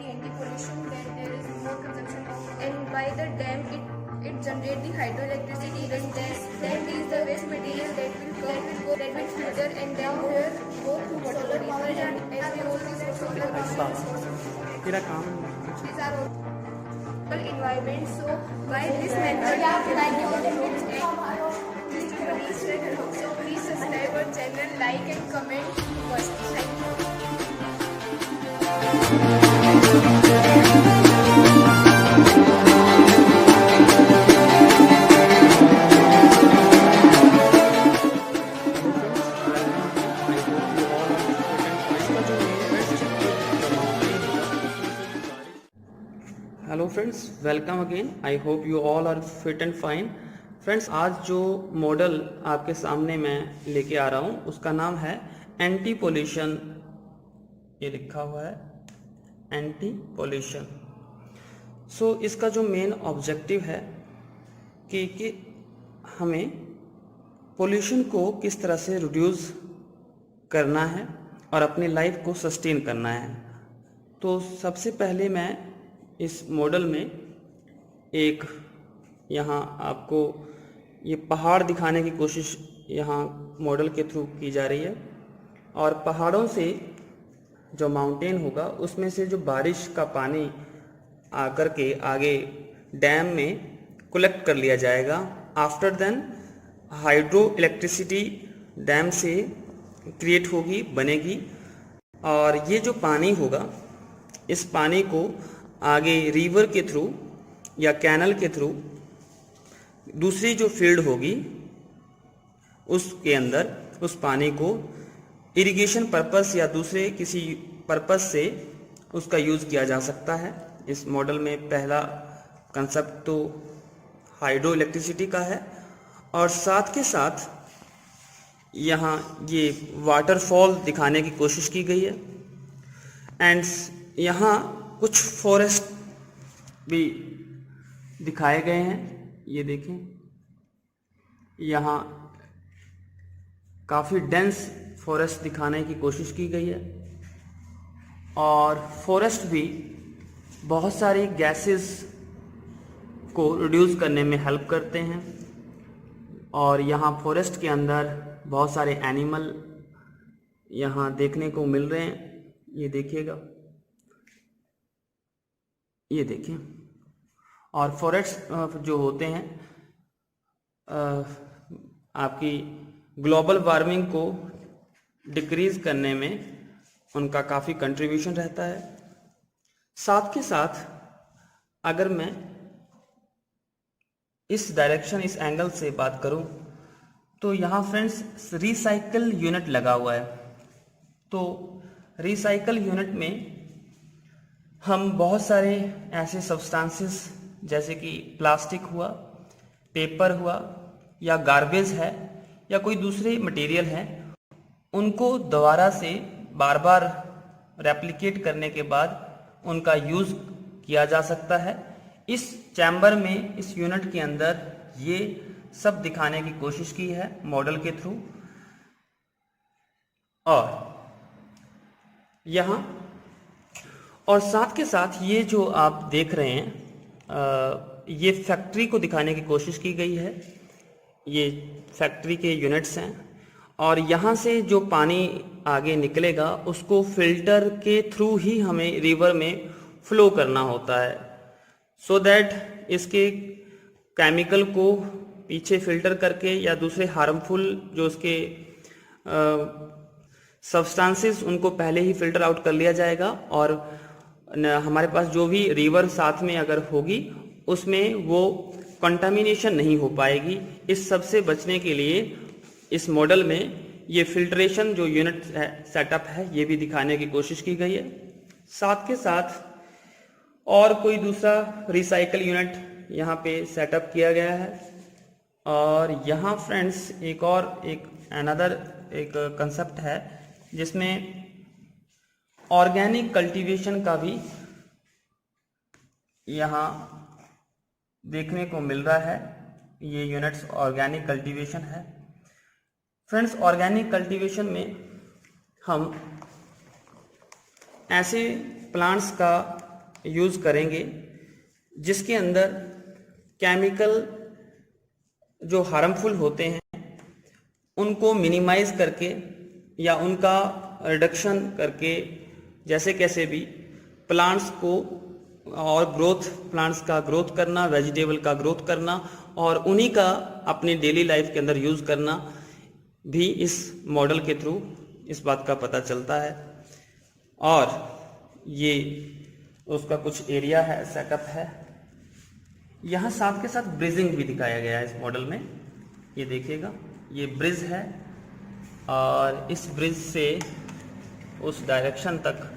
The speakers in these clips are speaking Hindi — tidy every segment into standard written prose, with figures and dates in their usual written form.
the anti-pollution, then there is more consumption of, and by the dam it generates the hydroelectricity, then there is the waste material that will filter and then go through water bodies, and as we all know solar power तेरा काम these are all environment. So by this method so please subscribe our channel, like and comment first. Thank you. Hello friends, welcome again. I hope you all are fit and fine. Friends, आज जो मॉडल आपके सामने मैं लेके आ रहा हूँ उसका नाम है एंटी पोल्यूशन। ये लिखा हुआ है एंटी पोल्यूशन। सो इसका जो मेन ऑब्जेक्टिव है कि हमें पोल्यूशन को किस तरह से रिड्यूस करना है और अपनी लाइफ को सस्टेन करना है। तो सबसे पहले मैं इस मॉडल में एक यहाँ आपको ये पहाड़ दिखाने की कोशिश यहाँ मॉडल के थ्रू की जा रही है, और पहाड़ों से जो माउंटेन होगा उसमें से जो बारिश का पानी आकर के आगे डैम में कलेक्ट कर लिया जाएगा। After then hydro electricity dam से क्रिएट होगी, बनेगी, और ये जो पानी होगा इस पानी को आगे रिवर के थ्रू या कैनल के थ्रू दूसरी जो फील्ड होगी उसके अंदर उस पानी को इरिगेशन पर्पस या दूसरे किसी पर्पस से उसका यूज़ किया जा सकता है। इस मॉडल में पहला कंसेप्ट तो हाइड्रो इलेक्ट्रिसिटी का है, और साथ के साथ यहाँ ये वाटरफॉल दिखाने की कोशिश की गई है। एंड यहाँ कुछ फॉरेस्ट भी दिखाए गए हैं। ये देखें, यहाँ काफ़ी डेंस फॉरेस्ट दिखाने की कोशिश की गई है, और फॉरेस्ट भी बहुत सारी गैसेस को रिड्यूस करने में हेल्प करते हैं। और यहाँ फॉरेस्ट के अंदर बहुत सारे एनिमल यहाँ देखने को मिल रहे हैं। ये देखिएगा, ये देखिए। और फॉरेस्ट जो होते हैं आपकी ग्लोबल वार्मिंग को डिक्रीज करने में उनका काफ़ी कंट्रीब्यूशन रहता है। साथ के साथ अगर मैं इस डायरेक्शन, इस एंगल से बात करूं तो यहाँ फ्रेंड्स रिसाइकल यूनिट लगा हुआ है। तो रिसाइकल यूनिट में हम बहुत सारे ऐसे सब्सटेंसेस जैसे कि प्लास्टिक हुआ, पेपर हुआ, या गार्बेज है, या कोई दूसरे मटेरियल हैं, उनको दोबारा से बार बार रेप्लिकेट करने के बाद उनका यूज़ किया जा सकता है। इस चैम्बर में, इस यूनिट के अंदर ये सब दिखाने की कोशिश की है मॉडल के थ्रू। और यहाँ और साथ के साथ ये जो आप देख रहे हैं ये फैक्ट्री को दिखाने की कोशिश की गई है। ये फैक्ट्री के यूनिट्स हैं, और यहाँ से जो पानी आगे निकलेगा उसको फिल्टर के थ्रू ही हमें रिवर में फ्लो करना होता है, सो दैट इसके केमिकल को पीछे फिल्टर करके या दूसरे हार्मफुल जो उसके सब्सटेंसेस उनको पहले ही फिल्टर आउट कर लिया जाएगा, और हमारे पास जो भी रिवर साथ में अगर होगी उसमें वो कंटामिनेशन नहीं हो पाएगी। इस सब से बचने के लिए इस मॉडल में ये फिल्ट्रेशन जो यूनिट है, सेटअप है, ये भी दिखाने की कोशिश की गई है। साथ के साथ और कोई दूसरा रिसाइकल यूनिट यहाँ पे सेटअप किया गया है। और यहाँ फ्रेंड्स एक अनदर कंसेप्ट है जिसमें ऑर्गेनिक कल्टीवेशन का भी यहाँ देखने को मिल रहा है। ये यूनिट्स ऑर्गेनिक कल्टीवेशन है। फ्रेंड्स, ऑर्गेनिक कल्टीवेशन में हम ऐसे प्लांट्स का यूज़ करेंगे जिसके अंदर केमिकल जो हार्मफुल होते हैं उनको मिनिमाइज करके या उनका रिडक्शन करके जैसे कैसे भी प्लांट्स को और प्लांट्स का ग्रोथ करना, वेजिटेबल का ग्रोथ करना और उन्हीं का अपनी डेली लाइफ के अंदर यूज़ करना भी इस मॉडल के थ्रू इस बात का पता चलता है। और ये उसका कुछ एरिया है, सेटअप है। यहाँ साथ के साथ ब्रिजिंग भी दिखाया गया है इस मॉडल में। ये देखिएगा, ये ब्रिज है और इस ब्रिज से उस डायरेक्शन तक,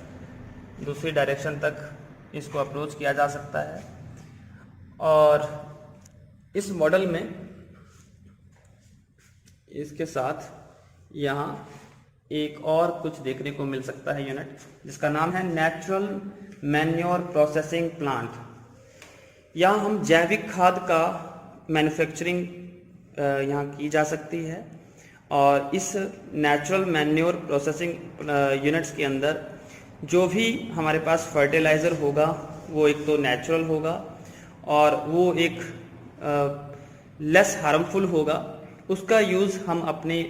दूसरी डायरेक्शन तक इसको अप्रोच किया जा सकता है। और इस मॉडल में इसके साथ यहाँ एक और कुछ देखने को मिल सकता है यूनिट, जिसका नाम है नेचुरल मैन्योर प्रोसेसिंग प्लांट। यहाँ हम जैविक खाद का मैन्युफैक्चरिंग यहाँ की जा सकती है। और इस नेचुरल मैन्योर प्रोसेसिंग यूनिट्स के अंदर जो भी हमारे पास फर्टिलाइज़र होगा वो एक तो नेचुरल होगा और वो एक लेस हार्मफुल होगा। उसका यूज़ हम अपने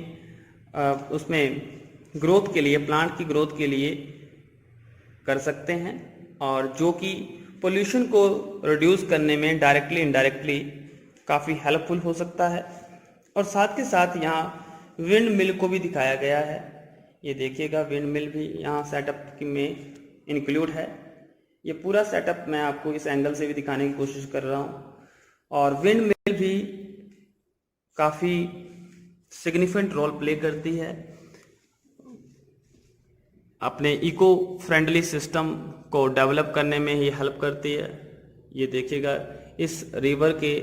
उसमें ग्रोथ के लिए, प्लांट की ग्रोथ के लिए कर सकते हैं और जो कि पोल्यूशन को रिड्यूस करने में डायरेक्टली इनडायरेक्टली काफ़ी हेल्पफुल हो सकता है। और साथ के साथ यहाँ विंड मिल को भी दिखाया गया है। ये देखिएगा, विंड मिल भी यहाँ सेटअप में इंक्लूड है। ये पूरा सेटअप मैं आपको इस एंगल से भी दिखाने की कोशिश कर रहा हूँ। और विंड मिल भी काफ़ी सिग्निफिकेंट रोल प्ले करती है, अपने इको फ्रेंडली सिस्टम को डेवलप करने में ही हेल्प करती है। ये देखिएगा, इस रिवर के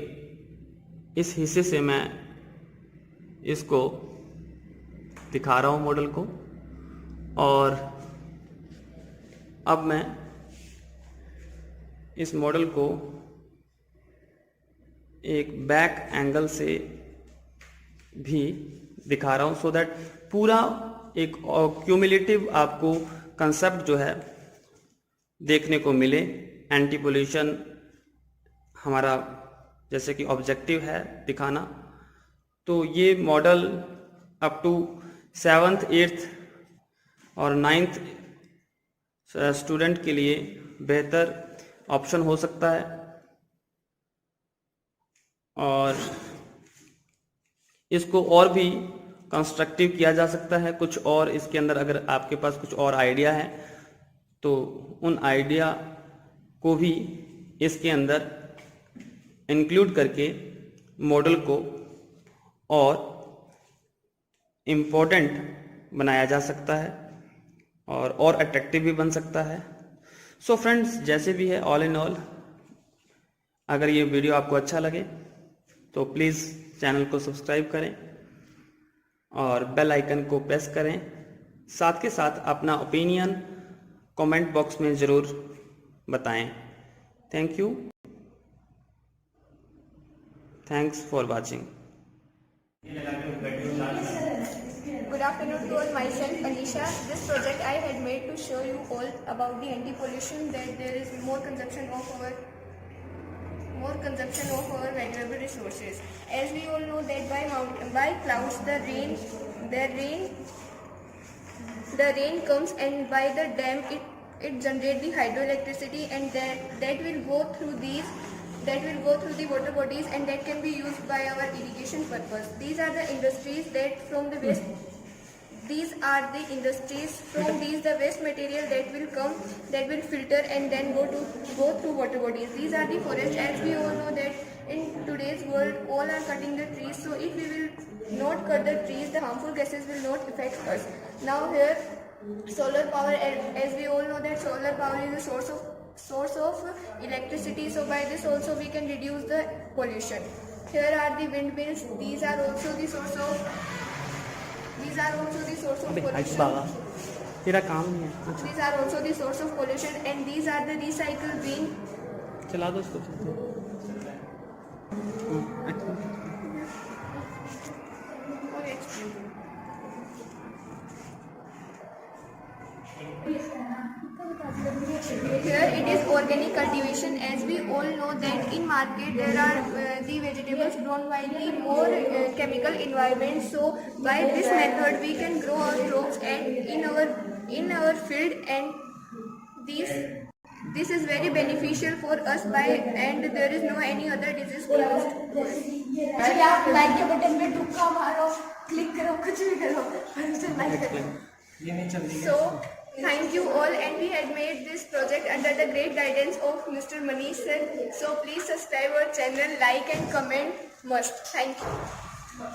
इस हिस्से से मैं इसको दिखा रहा हूँ मॉडल को। और अब मैं इस मॉडल को एक बैक एंगल से भी दिखा रहा हूँ, सो दैट पूरा एक क्यूमुलेटिव आपको कंसेप्ट जो है देखने को मिले। एंटी पोल्यूशन हमारा जैसे कि ऑब्जेक्टिव है दिखाना। तो ये model up to 7th 8th और 9th स्टूडेंट के लिए बेहतर ऑप्शन हो सकता है। और इसको और भी कंस्ट्रक्टिव किया जा सकता है। कुछ और इसके अंदर अगर आपके पास कुछ और आइडिया है तो उन आइडिया को भी इसके अंदर इंक्लूड करके मॉडल को और इम्पोर्टेंट बनाया जा सकता है और अट्रैक्टिव भी बन सकता है। सो फ्रेंड्स, जैसे भी है, ऑल इन ऑल, अगर ये वीडियो आपको अच्छा लगे तो प्लीज़ चैनल को सब्सक्राइब करें और बेल आइकन को प्रेस करें। साथ के साथ अपना ओपिनियन कमेंट बॉक्स में ज़रूर बताएं। Thank you, thanks for watching. Good afternoon to all. Myself Anisha. This project I had made to show you all about the anti-pollution, that there is more consumption of our valuable resources. As we all know that by clouds the rain comes, and by the dam it generates the hydroelectricity, and that will go through the water bodies, and that can be used by our irrigation purpose. These are the industries that from the waste. These are the industries from these the waste material that will come, that will filter and then go through water bodies. These are the forests. As we all know that in today's world all are cutting the trees. So if we will not cut the trees, the harmful gases will not affect us. Now here solar power, as we all know that solar power is a source of electricity. So by this also we can reduce the pollution. Here are the windmills. These are also the source of pollution. तेरा काम नहीं है। These are also the source of pollution, and these are the recycled green. चला दो इसको। और Here it is organic cultivation. As we all know that in market there are the vegetables grown by the more chemical environment. So by this method we can grow our crops and in our field, and this is very beneficial for us and there is no any other disease caused. चलिए आप लाइक के बटन पे टुक्का मारो, क्लिक करो, कुछ भी करो, पर उसे लाइक करो। So, thank you all, and we had made this project under the great guidance of Mr. Manish sir. So please subscribe our channel, like and comment must. Thank you.